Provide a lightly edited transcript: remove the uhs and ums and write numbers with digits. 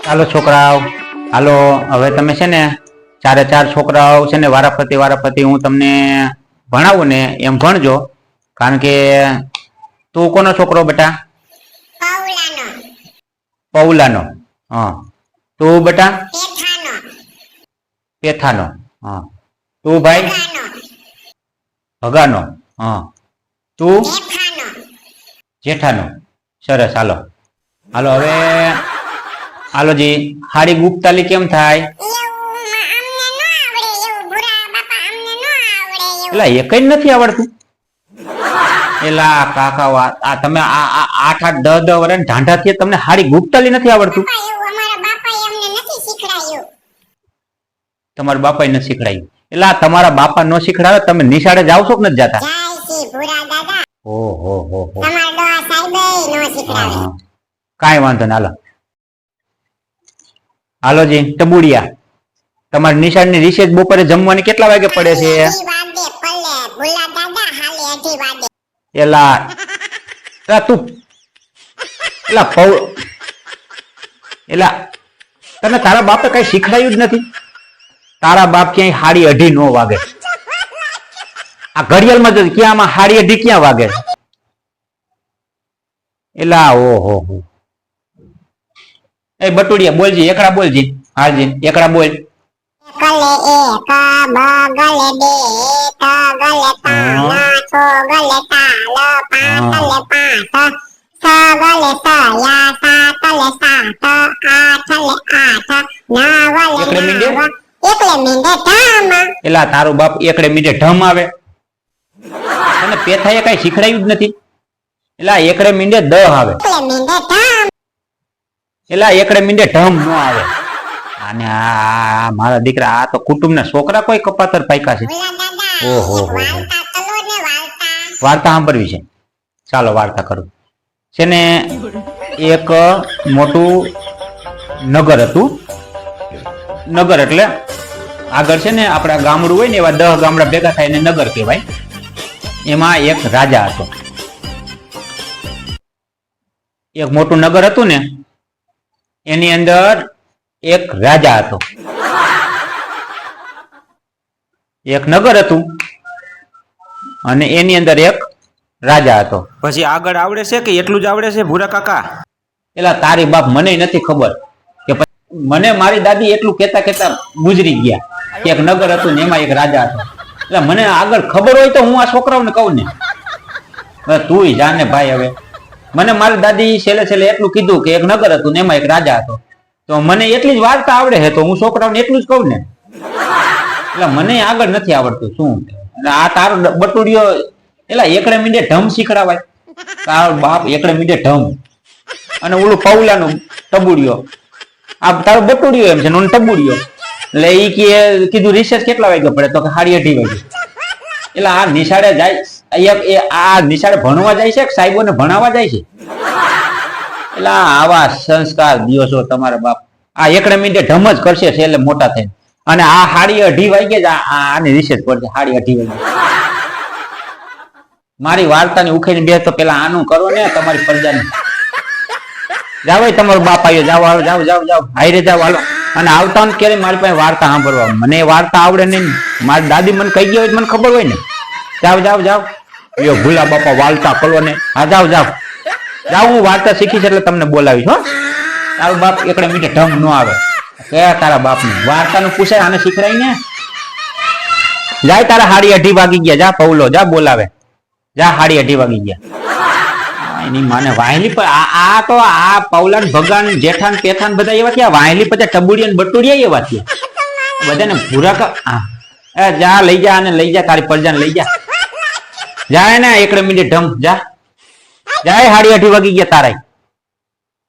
ચાલો છોકરાઓ, હાલો હવે તમે છે ને ચારે ચાર છોકરાઓ છે ને વારાફરતી હું તમને ભણાવું ને એમ ભણજો. કારણ કે તું કોનો છોકરો બેટા? પૌલાનો. હા. તું બેટા? પેથાનો. હા. તું ભાઈ? ભગાનો. હા. તું? જેઠાનો. સરસ. હાલો હાલો હવે હાલો જી. હારી ગુપ્તાલી કેમ થાય? એલા એક જ નથી આવડતું? એલા કાકા આ તમે આ 8-8 10 વર્ષ ઢાંઢા થી તમને હારી ગુપ્તાલી નથી આવડતું? તમારા બાપાએ નથી શીખડાયું? એલા તમારા બાપા નો શીખડાવે તમે નિશાળે જાવ છો કે નથી જાતા? ઓહો. કાંઈ વાંધો ના. હાલો જી. ટબુડિયા, તમારી નિશાળની રિસેસ બપોરે જમવાની કેટલા વાગે પડે છે? એલા તું એલા તને તારા બાપે કઈ શીખડાયું જ નથી? તારા બાપ ક્યાંય 8:30 નો વાગે. આ ઘડિયાળમાં જ ક્યાં આમાં 8:30 ક્યાં વાગે? એલા ઓહો. એ બટુડિયા બોલજી, એકડા બોલજી. હાજી એકડા બોલ. કલે એક બગલે બે તગલે તાના છોગલે તાલ પાતલે પાત સગલે સયા સાતલે સાત આઠલે આઠ નવલે નવ એકલે મીંડે ઢમ. એલા તારું બાપ એકડે મીંડે ઢમ આવે? અને પેથાએ કઈ શીખડાયું જ નથી? એલા એકડે મીંડે 10 આવે. એકલે મીંડે ઢમ. એલા એકડે મીંડે ઢમ ન આવે. અને આ મારા દીકરા આ તો કુટુંબના છોકરા કોઈ કપાતર પાક્યા છે. ઓહો. વાર્તા સાંભળવી છે? ચાલો વાર્તા કરું. છે ને એક મોટું નગર હતું. નગર એટલે આગળ છે ને આપણા ગામડું હોય ને એવા 10 ગામડા ભેગા થાય ને નગર કહેવાય. એમાં એક રાજા હતો. એક મોટું નગર હતું ને એની અંદર એક રાજા હતો. એક નગર હતું અને એની અંદર એક રાજા હતો. પછી આગળ આવડે છે કે એટલું જ આવડે છે ભૂરા કાકા? એલા તારી બાપ મને નથી ખબર કે મને મારી દાદી એટલું કેતા ગુજરી ગયા કે એક નગર હતું ને એમાં એક રાજા હતો. એટલે મને આગળ ખબર હોય તો હું આ છોકરાઓને કહું ને. તું જાને ભાઈ. હવે મને મારી દાદી છેલ્લે એટલું કીધું કે એક નગર હતું ને એમાં એક રાજા હતો. તો મને એટલી જ વાર્તા આવડે છે તો હું છોકરાઓને એટલું જ કહું ને. એટલે મને આગળ નથી આવડતું. શું આ તારો બટુડિયો એલા એકડે મીંડે ઢમ શીખડાવાય? તારો બાપ એકડે મીંડે ઢમ. અને ઓલું પૌલાનું ટબુડિયો. આ તારો બટુડિયો એમ છે ને ટબુડિયો. એટલે ઈ કીધું રિસેસ કેટલા વાગે પડે? તો કે 8:30 વાગે. એટલે આ નિશાળે જાય, આ નિશાળે ભણવા જાય છે કે સાહેબોને ભણાવવા જાય છે? એટલે આવા સંસ્કાર દિયો છો તમારા બાપ. આ એકડે મીંડે ઢમ જ કરશે એટલે મોટા થઈને. અને આ 8:30 વાગે જ આની રિસેસ પડશે. 8:30 વાગે. મારી વાર્તાની ઉખેરી બે તો પેલા આનું કરો ને તમારી પ્રજાની. જાવ તમારો બાપ આવ્યો. જાવ હાઈરે જાવ. હાલો. અને આવતા ક્યારે મારી પાસે વાર્તા સાંભળવા? મને વાર્તા આવડે નહીં. મારી દાદી મને કહી ગઈ હોય મને ખબર હોય ને. જાવ યો ભૂલા બાપા વાર્તા કરો ને. હા જાવ હું વાર્તા શીખીશ એટલે તમને બોલાવીશ. હો તારો બાપ એકડે મીઠે ઢમ ન આવે. કયા તારા બાપને વાર્તાનું પૂછાય? આને શીખડાય ને. જાય તારા 8:30 વાગી ગયા. જા પૌલો જા બોલાવે. જા 8:30 વાગી ગયા. એની માને વાહેલી પર આ તો આ પૌલાન ભગાન જેઠાન પેથાન બધા એવા થયા. વાહેલી પછી ટબુડિયા બટુડિયા એવા થયા. બધાને ભૂરા જા લઈ જા અને લઈ જા તારી પ્રજાને લઈ જા. જાય ને એકડે મીંડે ઢમ. જાય 8:30 વાગી ગયા તારા.